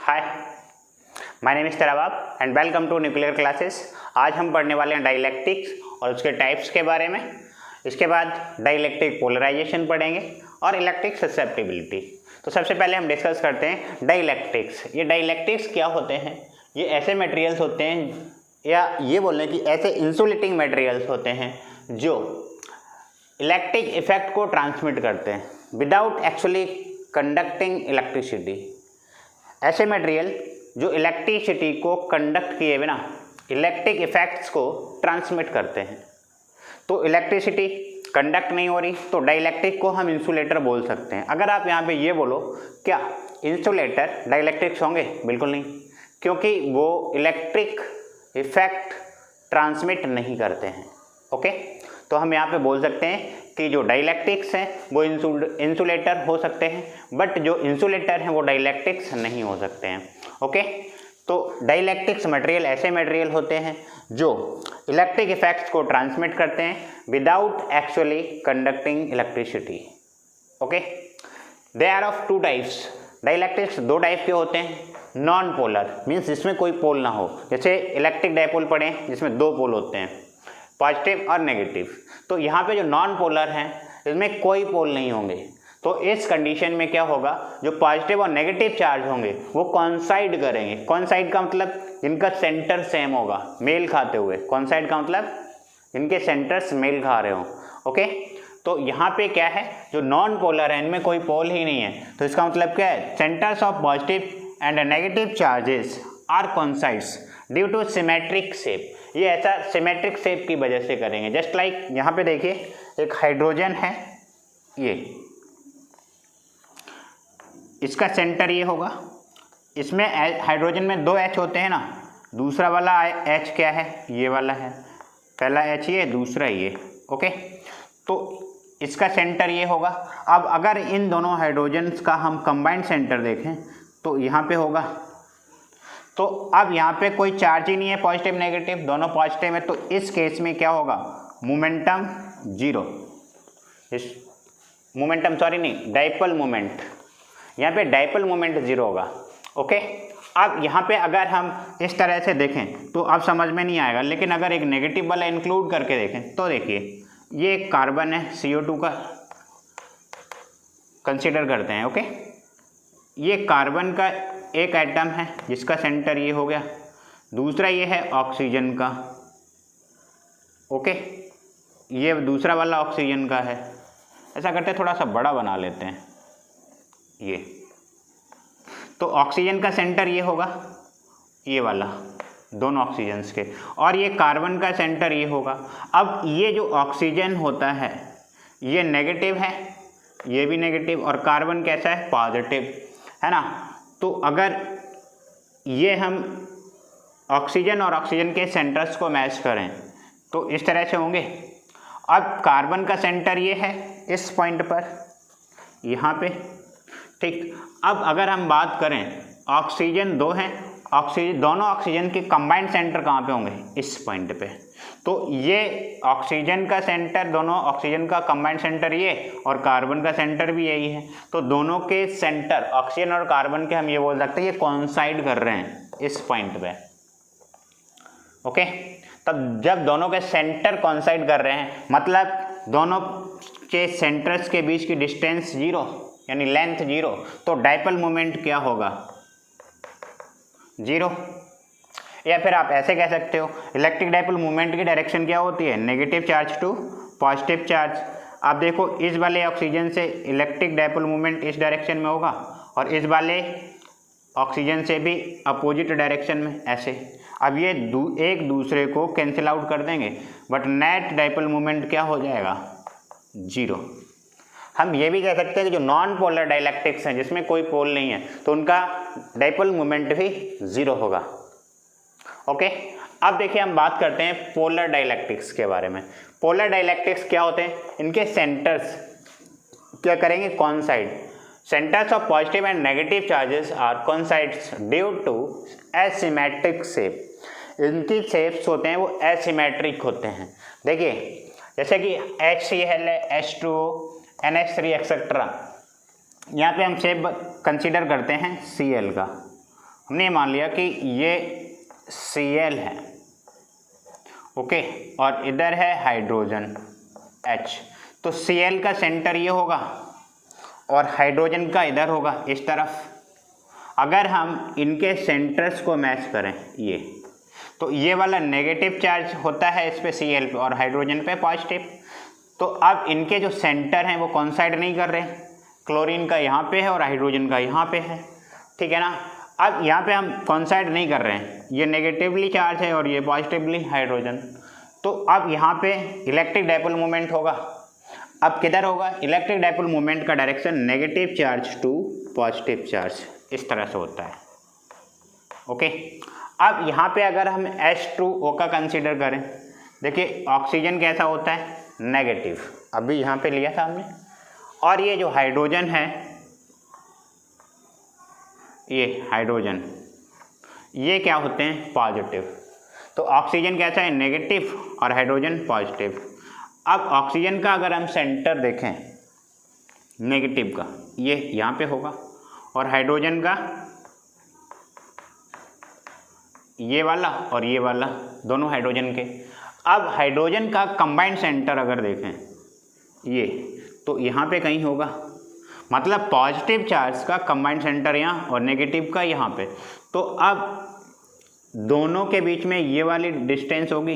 Hi, my name is तराबाब and welcome to nuclear classes. आज हम पढ़ने वाले हैं डाइलेक्ट्रिक्स और उसके टाइप्स के बारे में। इसके बाद डाइलेक्ट्रिक पोलराइजेशन पढ़ेंगे और इलेक्ट्रिक ससेप्टिबिलिटी। तो सबसे पहले हम डिस्कस करते हैं डाइलेक्ट्रिक्स। ये डाइलेक्ट्रिक्स क्या होते हैं? ये ऐसे मटेरियल्स होते हैं, या ये बोल रहे हैं कि ऐसे इंसुलेटिंग मटेरियल्स होते हैं जो इलेक्ट्रिक इफेक्ट को ट्रांसमिट करते हैं विदाउट एक्चुअली कंडक्टिंग इलेक्ट्रिसिटी। ऐसे मटेरियल जो इलेक्ट्रिसिटी को कंडक्ट किए बिना इलेक्ट्रिक इफेक्ट्स को ट्रांसमिट करते हैं। तो इलेक्ट्रिसिटी कंडक्ट नहीं हो रही तो डाइलेक्ट्रिक को हम इंसुलेटर बोल सकते हैं। अगर आप यहाँ पे ये बोलो क्या इंसुलेटर डाइलेक्ट्रिक्स होंगे? बिल्कुल नहीं, क्योंकि वो इलेक्ट्रिक इफेक्ट ट्रांसमिट नहीं करते हैं। ओके, तो हम यहाँ पे बोल सकते हैं कि जो डाइलेक्ट्रिक्स हैं वो इंसुलेटर हो सकते हैं, बट जो इंसुलेटर हैं वो डाइलेक्ट्रिक्स नहीं हो सकते हैं। ओके, तो डाइलेक्ट्रिक्स मटेरियल ऐसे मटेरियल होते हैं जो इलेक्ट्रिक इफेक्ट्स को ट्रांसमिट करते हैं without actually conducting electricity. Okay, they are of two types. Dielectrics दो टाइप के होते हैं। नॉन पोलर मीन्स जिसमें कोई पोल ना हो, जैसे इलेक्ट्रिक डायपोल पढ़े जिसमें दो पोल होते हैं, पॉजिटिव और नेगेटिव। तो यहाँ पे जो नॉन पोलर हैं इसमें कोई पोल नहीं होंगे। तो इस कंडीशन में क्या होगा, जो पॉजिटिव और नेगेटिव चार्ज होंगे वो कॉन्साइड करेंगे। कॉन्साइड का मतलब इनका सेंटर सेम होगा, मेल खाते हुए। कॉन्साइड का मतलब इनके सेंटर्स मेल खा रहे हो। ओके, तो यहाँ पे क्या है, जो नॉन पोलर है इनमें कोई पोल ही नहीं है। तो इसका मतलब क्या है, centres of positive and negative charges are coincides due to symmetric shape. ये ऐसा सिमेट्रिक शेप की वजह से करेंगे। जस्ट लाइक यहाँ पे देखिए, एक हाइड्रोजन है, ये इसका सेंटर ये होगा। इसमें हाइड्रोजन में दो H होते हैं ना, दूसरा वाला H क्या है, ये वाला है। पहला H ये, दूसरा ये। ओके, तो इसका सेंटर ये होगा। अब अगर इन दोनों हाइड्रोजन्स का हम कंबाइंड सेंटर देखें तो यहाँ पे होगा। तो अब यहाँ पे कोई चार्ज ही नहीं है, पॉजिटिव नेगेटिव दोनों पॉजिटिव है। तो इस केस में क्या होगा, मोमेंटम जीरो। इस मोमेंटम डाइपोल मोमेंट, यहाँ पे डाइपोल मोमेंट जीरो होगा। ओके, अब यहाँ पे अगर हम इस तरह से देखें तो अब समझ में नहीं आएगा, लेकिन अगर एक नेगेटिव वाला इंक्लूड करके देखें तो देखिए, ये एक कार्बन है, CO2 का कंसीडर करते हैं। ओके, ये कार्बन का एक एटम है जिसका सेंटर ये हो गया, दूसरा ये है ऑक्सीजन का। ओके, ये दूसरा वाला ऑक्सीजन का है। ऐसा करते थोड़ा सा बड़ा बना लेते हैं ये। तो ऑक्सीजन का सेंटर ये होगा, ये वाला, दोनों ऑक्सीजन्स के, और ये कार्बन का सेंटर ये होगा। अब ये जो ऑक्सीजन होता है ये नेगेटिव है, ये भी नेगेटिव, और कार्बन कैसा है, पॉजिटिव है ना। तो अगर ये हम ऑक्सीजन और ऑक्सीजन के सेंटर्स को मैच करें तो इस तरह से होंगे। अब कार्बन का सेंटर ये है इस पॉइंट पर, यहाँ पे, ठीक। अब अगर हम बात करें, ऑक्सीजन दो हैं, दोनों ऑक्सीजन के कंबाइंड सेंटर कहाँ पे होंगे, इस पॉइंट पे। तो ये ऑक्सीजन का सेंटर, दोनों ऑक्सीजन का कंबाइंड सेंटर ये, और कार्बन का सेंटर भी यही है। तो दोनों के सेंटर, ऑक्सीजन और कार्बन के, हम ये बोल सकते हैं ये कॉन्साइड कर रहे हैं इस पॉइंट पे। ओके, तब जब दोनों के सेंटर कॉन्साइड कर रहे हैं मतलब दोनों के सेंटर्स के बीच की डिस्टेंस जीरो, यानी लेंथ जीरो, तो डाइपोल मोमेंट क्या होगा, जीरो। या फिर आप ऐसे कह सकते हो, इलेक्ट्रिक डाइपोल मोमेंट की डायरेक्शन क्या होती है, negative charge to positive charge. आप देखो, इस वाले ऑक्सीजन से इलेक्ट्रिक डाइपोल मोमेंट इस डायरेक्शन में होगा, और इस वाले ऑक्सीजन से भी अपोजिट डायरेक्शन में, ऐसे। अब ये एक दूसरे को कैंसिल आउट कर देंगे, बट नेट डाइपोल मोमेंट क्या हो जाएगा, जीरो। हम ये भी कह सकते हैं कि जो नॉन पोलर डाइलेक्ट्रिक्स हैं जिसमें कोई पोल नहीं है तो उनका डाइपोल मोमेंट भी जीरो होगा। ओके, अब देखिए हम बात करते हैं पोलर डाइलेक्ट्रिक्स के बारे में। पोलर डाइलेक्ट्रिक्स क्या होते हैं, इनके सेंटर्स क्या करेंगे, coincide. Centres of positive and negative charges are coincides due to asymmetric shape. इनकी शेप्स होते हैं वो एसिमेट्रिक होते हैं। देखिए, जैसे कि HCl है, H2O, NH3 एक्सेट्रा। यहाँ पे हम शेप कंसीडर करते हैं Cl का। हमने मान लिया कि ये Cl है, ओके, और इधर है हाइड्रोजन H, तो Cl का सेंटर ये होगा और हाइड्रोजन का इधर होगा इस तरफ। अगर हम इनके सेंटर्स को मैच करें ये, तो ये वाला नेगेटिव चार्ज होता है इस पे Cl पे और हाइड्रोजन पे पॉजिटिव। तो अब इनके जो सेंटर हैं वो कॉन्साइड नहीं कर रहे, क्लोरीन का यहाँ पे है और हाइड्रोजन का यहाँ पे है, ठीक है ना। अब यहाँ पे हम कॉन्साइड नहीं कर रहे हैं, ये नेगेटिवली चार्ज है और ये पॉजिटिवली हाइड्रोजन, तो अब यहाँ पे इलेक्ट्रिक डाइपोल मोमेंट होगा। अब किधर होगा? इलेक्ट्रिक डाइपोल मोमेंट का direction negative charge to positive charge, इस तरह से होता है, ओके। अब यहाँ पे अगर हम H2O का कंसीडर करें, देखिए ऑक्सीजन कैसा होता है? नेगेटिव, अभी यहाँ पे लिया था हमने, और ये जो हाइड्रोजन है, ये हाइड्रोजन, ये क्या होते हैं? पॉजिटिव। तो ऑक्सीजन कैसा है? नेगेटिव और हाइड्रोजन पॉजिटिव। अब ऑक्सीजन का अगर हम सेंटर देखें नेगेटिव का, ये यहाँ पे होगा, और हाइड्रोजन का ये वाला और ये वाला, दोनों हाइड्रोजन के। अब हाइड्रोजन का कंबाइंड सेंटर अगर देखें ये, तो यहाँ पे कहीं होगा, मतलब पॉजिटिव चार्ज का कंबाइंड सेंटर यहाँ और नेगेटिव का यहाँ पे। तो अब दोनों के बीच में ये वाली डिस्टेंस होगी,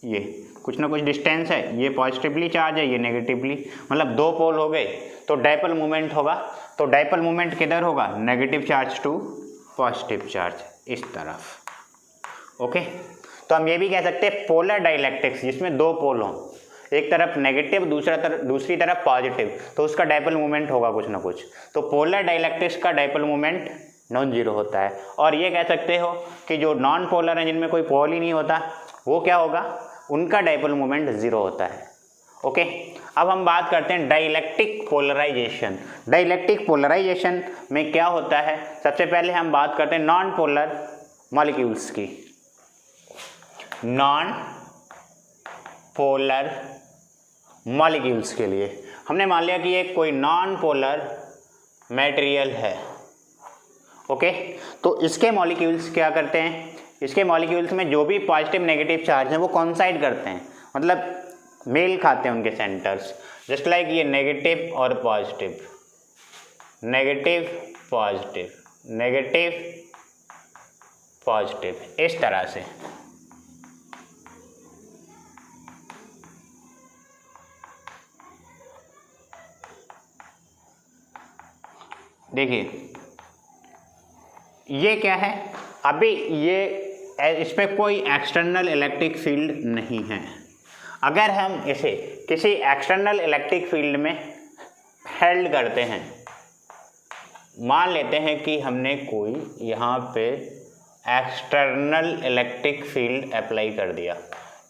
ये कुछ ना कुछ डिस्टेंस है, ये पॉजिटिवली चार्ज है, ये नेगेटिवली, मतलब दो पोल हो गए, तो डाइपोल मोमेंट होगा। तो डाइपोल मोमेंट किधर होगा? Negative charge to positive charge, इस तरफ, ओके। तो हम ये भी कह सकते हैं पोलर डाइलेक्ट्रिक्स, जिसमें दो पोल हों, एक तरफ नेगेटिव दूसरी तरफ पॉजिटिव, तो उसका डाइपोल मोमेंट होगा कुछ ना कुछ। तो पोलर डाइलेक्ट्रिक्स का डाइपोल मोमेंट नॉन जीरो होता है। और ये कह सकते हो कि जो नॉन पोलर हैं, जिनमें कोई पोल ही नहीं होता, वो क्या होगा? उनका डाइपोल मोमेंट जीरो होता है, ओके। अब हम बात करते हैं डाइलेक्ट्रिक पोलराइजेशन। डाइलेक्ट्रिक पोलराइजेशन में क्या होता है? सबसे पहले हम बात करते हैं नॉन पोलर मॉलिक्यूल्स की। नॉन पोलर मॉलिक्यूल्स के लिए हमने मान लिया कि ये कोई नॉन पोलर मटेरियल है, ओके। तो इसके मॉलिक्यूल्स क्या करते हैं? इसके मॉलिक्यूल्स में जो भी पॉजिटिव नेगेटिव चार्ज हैं वो कॉन्साइड करते हैं, मतलब मेल खाते हैं उनके सेंटर्स, जस्ट लाइक ये नेगेटिव और positive, negative positive, negative positive, इस तरह से। देखिए ये क्या है? अभी ये इस पर कोई एक्सटर्नल इलेक्ट्रिक फील्ड नहीं है। अगर हम इसे किसी एक्सटर्नल इलेक्ट्रिक फील्ड में हेल्ड करते हैं, मान लेते हैं कि हमने कोई यहाँ पे एक्सटर्नल इलेक्ट्रिक फील्ड अप्लाई कर दिया,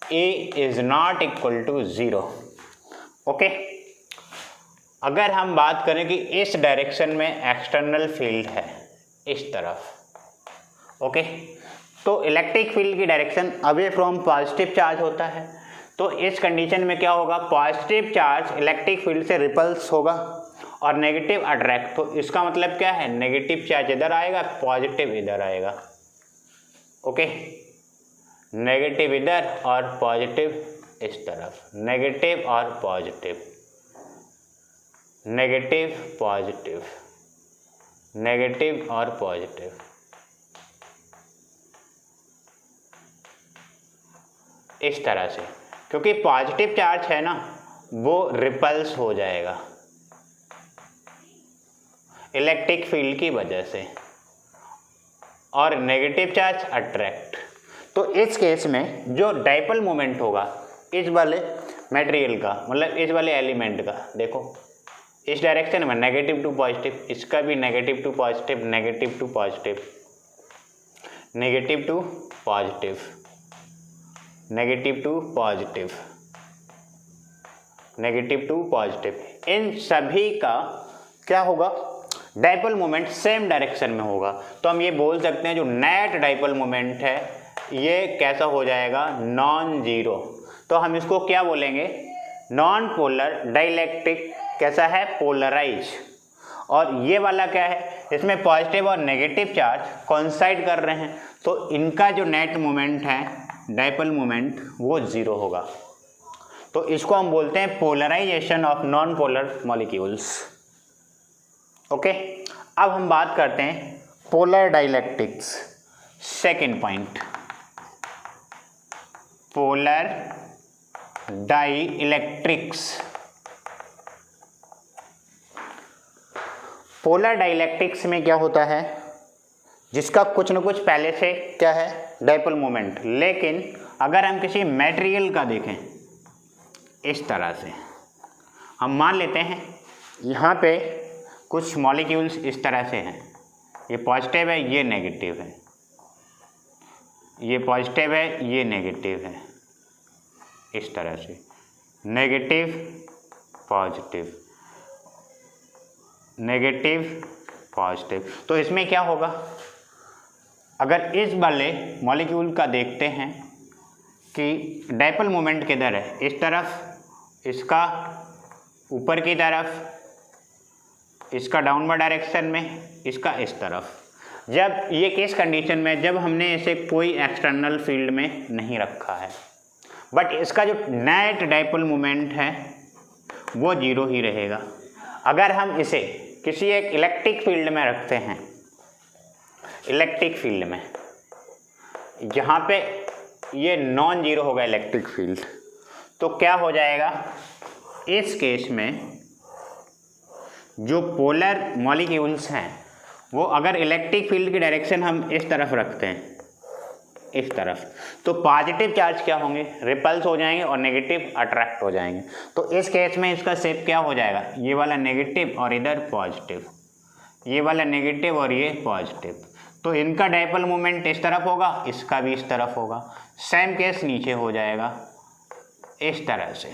A is not equal to 0, okay. अगर हम बात करें कि इस डायरेक्शन में एक्सटर्नल फील्ड है, इस तरफ, ओके, तो इलेक्ट्रिक फील्ड की direction away from positive charge होता है। तो इस कंडीशन में क्या होगा? पॉजिटिव चार्ज इलेक्ट्रिक फील्ड से रिपल्स होगा और नेगेटिव अट्रैक्ट। तो इसका मतलब क्या है? नेगेटिव चार्ज इधर आएगा, पॉजिटिव इधर आएगा, ओके। नेगेटिव इधर और पॉजिटिव इस तरफ, नेगेटिव और पॉजिटिव, नेगेटिव पॉजिटिव, नेगेटिव और पॉजिटिव, इस तरह से। क्योंकि पॉजिटिव चार्ज है ना, वो रिपल्स हो जाएगा इलेक्ट्रिक फील्ड की वजह से, और नेगेटिव चार्ज अट्रैक्ट। तो इस केस में जो डाइपोल मोमेंट होगा इस वाले मटेरियल का, मतलब इस वाले एलिमेंट का, देखो इस डायरेक्शन में नेगेटिव टू पॉजिटिव, इसका भी negative to positive, negative to positive, negative to positive, negative to positive, negative to positive, इन सभी का क्या होगा? डाइपोल मोमेंट सेम डायरेक्शन में होगा। तो हम ये बोल सकते हैं जो नेट डाइपोल मोमेंट है ये कैसा हो जाएगा? Non zero. तो हम इसको क्या बोलेंगे? नॉन पोलर डाइलेक्ट्रिक कैसा है? पोलराइज। और ये वाला क्या है? इसमें पॉजिटिव और नेगेटिव चार्ज कोइंसाइड कर रहे हैं, तो इनका जो नेट मोमेंट है डाइपोल मोमेंट वो 0 होगा। तो इसको हम बोलते हैं polarization of non polar molecules. Okay, अब हम बात करते हैं polar dielectrics. Second point, polar dielectrics. Polar dielectrics में क्या होता है, जिसका कुछ न कुछ पहले से क्या है डाइपोल मोमेंट, लेकिन अगर हम किसी मटेरियल का देखें इस तरह से, हम मान लेते हैं यहाँ पे कुछ मॉलिक्यूल्स इस तरह से हैं, ये पॉजिटिव है ये नेगेटिव है, ये पॉजिटिव है ये नेगेटिव है, इस तरह से नेगेटिव पॉजिटिव नेगेटिव पॉजिटिव। तो इसमें क्या होगा, अगर इस वाले मॉलिक्यूल का देखते हैं कि डाइपोल मोमेंट किधर है, इस तरफ, इसका ऊपर की तरफ, इसका डाउनवर्ड डायरेक्शन में, इसका इस तरफ। जब ये किस कंडीशन में, जब हमने इसे कोई एक्सटर्नल फील्ड में नहीं रखा है, बट इसका जो नेट डाइपोल मोमेंट है वो 0 ही रहेगा। अगर हम इसे किसी एक इलेक्ट्रिक फील्ड में रखते हैं, इलेक्ट्रिक फील्ड में, यहाँ पे ये नॉन जीरो होगा इलेक्ट्रिक फील्ड, तो क्या हो जाएगा, इस केस में जो पोलर मॉलिक्यूल्स हैं वो अगर इलेक्ट्रिक फील्ड की डायरेक्शन हम इस तरफ रखते हैं, इस तरफ, तो पॉजिटिव चार्ज क्या होंगे, रिपल्स हो जाएंगे और नेगेटिव अट्रैक्ट हो जाएंगे। तो इस केस में इसका शेप क्या हो जाएगा, ये वाला नेगेटिव और इधर पॉजिटिव, ये वाला नेगेटिव और ये पॉजिटिव। तो इनका डाइपोल मोमेंट इस तरफ होगा, इसका भी इस तरफ होगा। सेम केस नीचे हो जाएगा इस तरह से।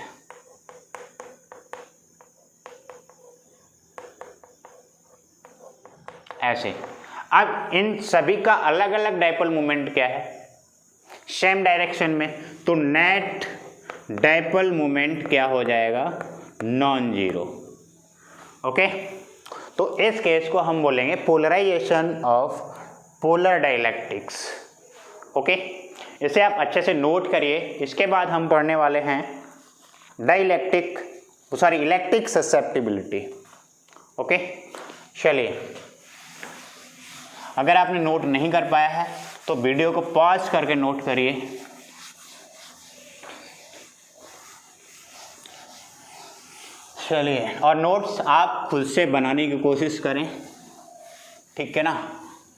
ऐसे अब इन सभी का अलग अलग डाइपोल मोमेंट क्या है, सेम डायरेक्शन में, तो नेट डाइपोल मोमेंट क्या हो जाएगा, नॉन जीरो। ओके, तो इस केस को हम बोलेंगे polarization of polar dielectrics. Okay, इसे आप अच्छे से नोट करिए। इसके बाद हम पढ़ने वाले हैं इलेक्ट्रिक ससेप्टिबिलिटी। ओके, चलिए, अगर आपने नोट नहीं कर पाया है तो वीडियो को पॉज करके नोट करिए। चलिए, और नोट्स आप खुद से बनाने की कोशिश करें, ठीक है ना।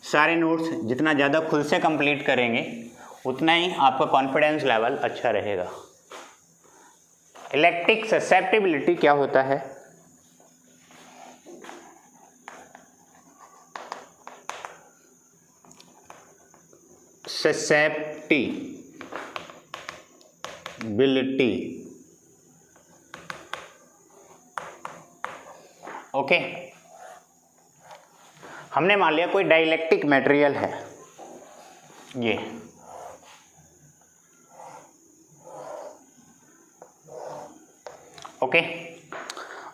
सारे नोट्स जितना ज़्यादा खुद से कंप्लीट करेंगे उतना ही आपका कॉन्फिडेंस लेवल अच्छा रहेगा। इलेक्ट्रिक ससेप्टिबिलिटी क्या होता है, ससेप्टिबिलिटी। ओके, हमने मान लिया कोई डाइलेक्ट्रिक मटेरियल है, ये ओके,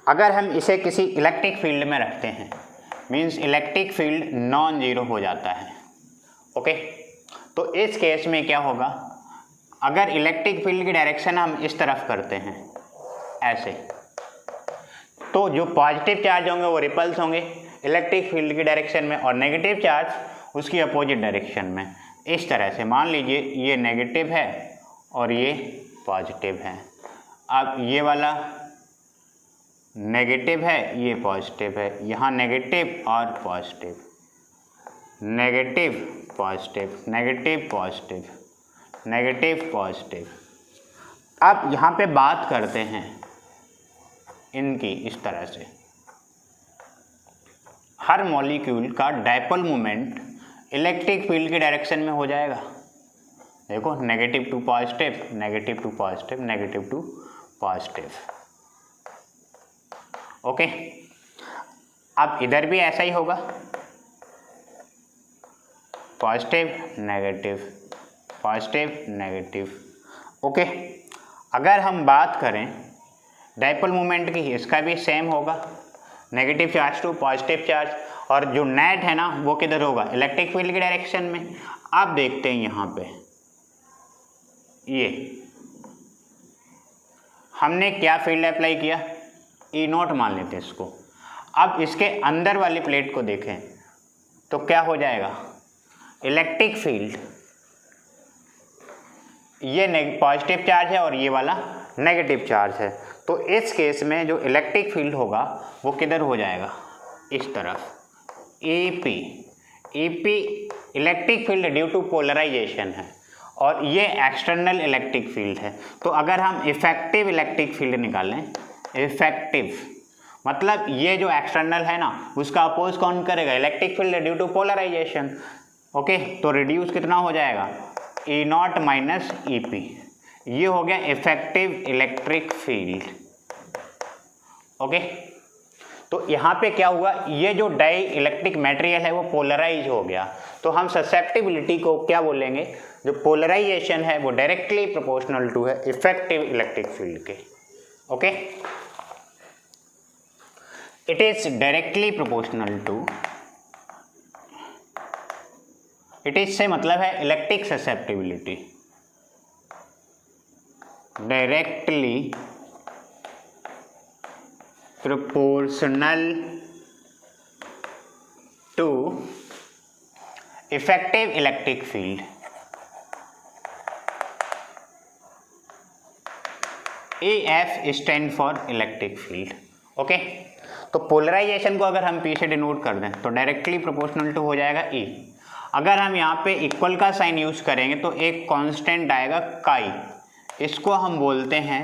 अगर हम इसे किसी इलेक्ट्रिक फील्ड में रखते हैं, means electric field non zero हो जाता है। ओके, तो इस केस में क्या होगा, अगर इलेक्ट्रिक फील्ड की डायरेक्शन हम इस तरफ करते हैं ऐसे, तो जो पॉजिटिव चार्ज होंगे वो रिपल्स होंगे इलेक्ट्रिक फील्ड की डायरेक्शन में, और नेगेटिव चार्ज उसकी अपोजिट डायरेक्शन में। इस तरह से मान लीजिए ये नेगेटिव है और ये पॉजिटिव है। अब ये वाला नेगेटिव है, ये पॉजिटिव है, यहाँ नेगेटिव और positive, negative positive, negative positive, negative positive. अब यहाँ पे बात करते हैं इनकी, इस तरह से हर मॉलिक्यूल का डाइपोल मोमेंट इलेक्ट्रिक फील्ड की डायरेक्शन में हो जाएगा। देखो, negative to positive, negative to positive, negative to positive. Okay, अब इधर भी ऐसा ही होगा, positive negative, positive negative. Okay, अगर हम बात करें डाइपोल मोमेंट की, इसका भी सेम होगा, negative charge to positive charge, और जो नेट है ना वो किधर होगा, इलेक्ट्रिक फील्ड की डायरेक्शन में। आप देखते हैं यहाँ पे ये हमने क्या फील्ड अप्लाई किया, E0 मान लेते हैं इसको। अब इसके अंदर वाली प्लेट को देखें तो क्या हो जाएगा, इलेक्ट्रिक फील्ड, ये पॉजिटिव चार्ज है और ये वाला नेगेटिव चार्ज है। तो इस केस में जो इलेक्ट्रिक फील्ड होगा वो किधर हो जाएगा, इस तरफ, EP। EP electric field due to polarization है और ये एक्सटर्नल इलेक्ट्रिक फील्ड है। तो अगर हम इफेक्टिव इलेक्ट्रिक फील्ड निकालें, इफेक्टिव मतलब ये जो एक्सटर्नल है ना उसका अपोज कौन करेगा, electric field due to polarization. Okay, तो रिड्यूस कितना हो जाएगा, E0 माइनस EP। ये हो गया इफेक्टिव इलेक्ट्रिक फील्ड। ओके, तो यहाँ पे क्या हुआ, ये जो डाई इलेक्ट्रिक मटेरियल है वो पोलराइज हो गया। तो हम ससेप्टिबिलिटी को क्या बोलेंगे, जो पोलराइजेशन है वो डायरेक्टली प्रोपोर्शनल टू है इफेक्टिव इलेक्ट्रिक फील्ड के। Okay, it is directly proportional to, it is से मतलब है electric susceptibility, directly proportional to effective electric field. EF stand for electric field. Okay, तो पोलराइजेशन को अगर हम P से डिनोट कर दें तो डायरेक्टली प्रोपोर्शनल टू हो जाएगा E। अगर हम यहाँ पे इक्वल का साइन यूज करेंगे तो एक कांस्टेंट आएगा काई, इसको हम बोलते हैं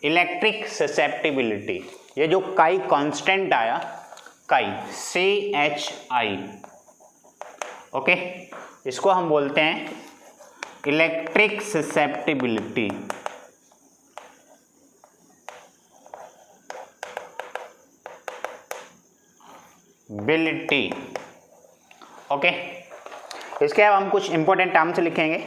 इलेक्ट्रिक ससेप्टिबिलिटी। ये जो काई कांस्टेंट आया, काई CHI, ओके, इसको हम बोलते हैं इलेक्ट्रिक ससेप्टिबिलिटी। बिलिटी। ओके, इसके अब हम कुछ इंपॉर्टेंट टर्म्स लिखेंगे।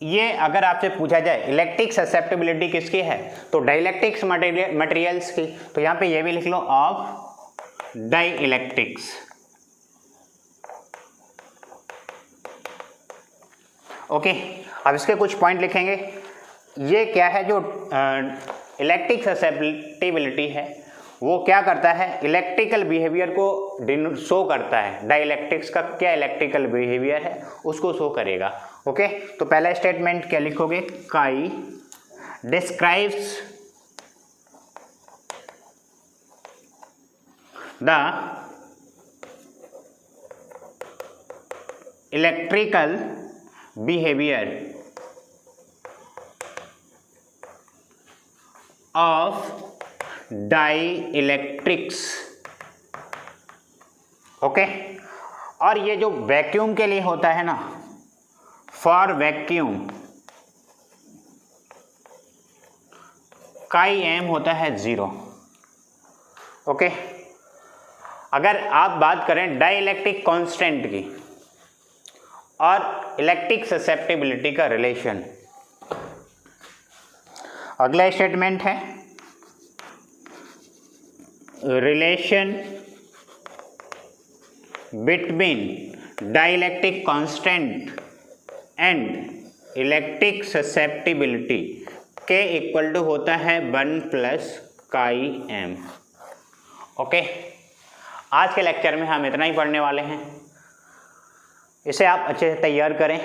ये अगर आपसे पूछा जाए इलेक्ट्रिक ससेप्टिबिलिटी किसकी है तो डाइलेक्ट्रिक्स मटेरियल्स की, तो यहाँ पे ये भी लिख लो ऑफ डाई इलेक्ट्रिक्स। ओके, अब इसके कुछ पॉइंट लिखेंगे। ये क्या है, जो इलेक्ट्रिक ससेप्टिबिलिटी है वो क्या करता है, इलेक्ट्रिकल बिहेवियर को शो करता है। डाइलेक्ट्रिक्स का क्या इलेक्ट्रिकल बिहेवियर है उसको शो करेगा। ओके, तो पहला स्टेटमेंट क्या लिखोगे, chi describes the electrical behaviour of dielectrics. Okay, और ये जो वैक्यूम के लिए होता है ना, फॉर वैक्यूम काई एम होता है 0। ओके, अगर आप बात करें डाइइलेक्ट्रिक कांस्टेंट की और इलेक्ट्रिक ससेप्टिबिलिटी का रिलेशन, अगला स्टेटमेंट है relation between dielectric constant and electric susceptibility के इक्वल टू होता है 1 प्लस काई एम। ओके, आज के लेक्चर में हम इतना ही पढ़ने वाले हैं। इसे आप अच्छे से तैयार करें,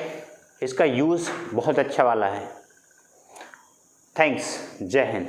इसका यूज़ बहुत अच्छा वाला है। थैंक्स, जय हिंद।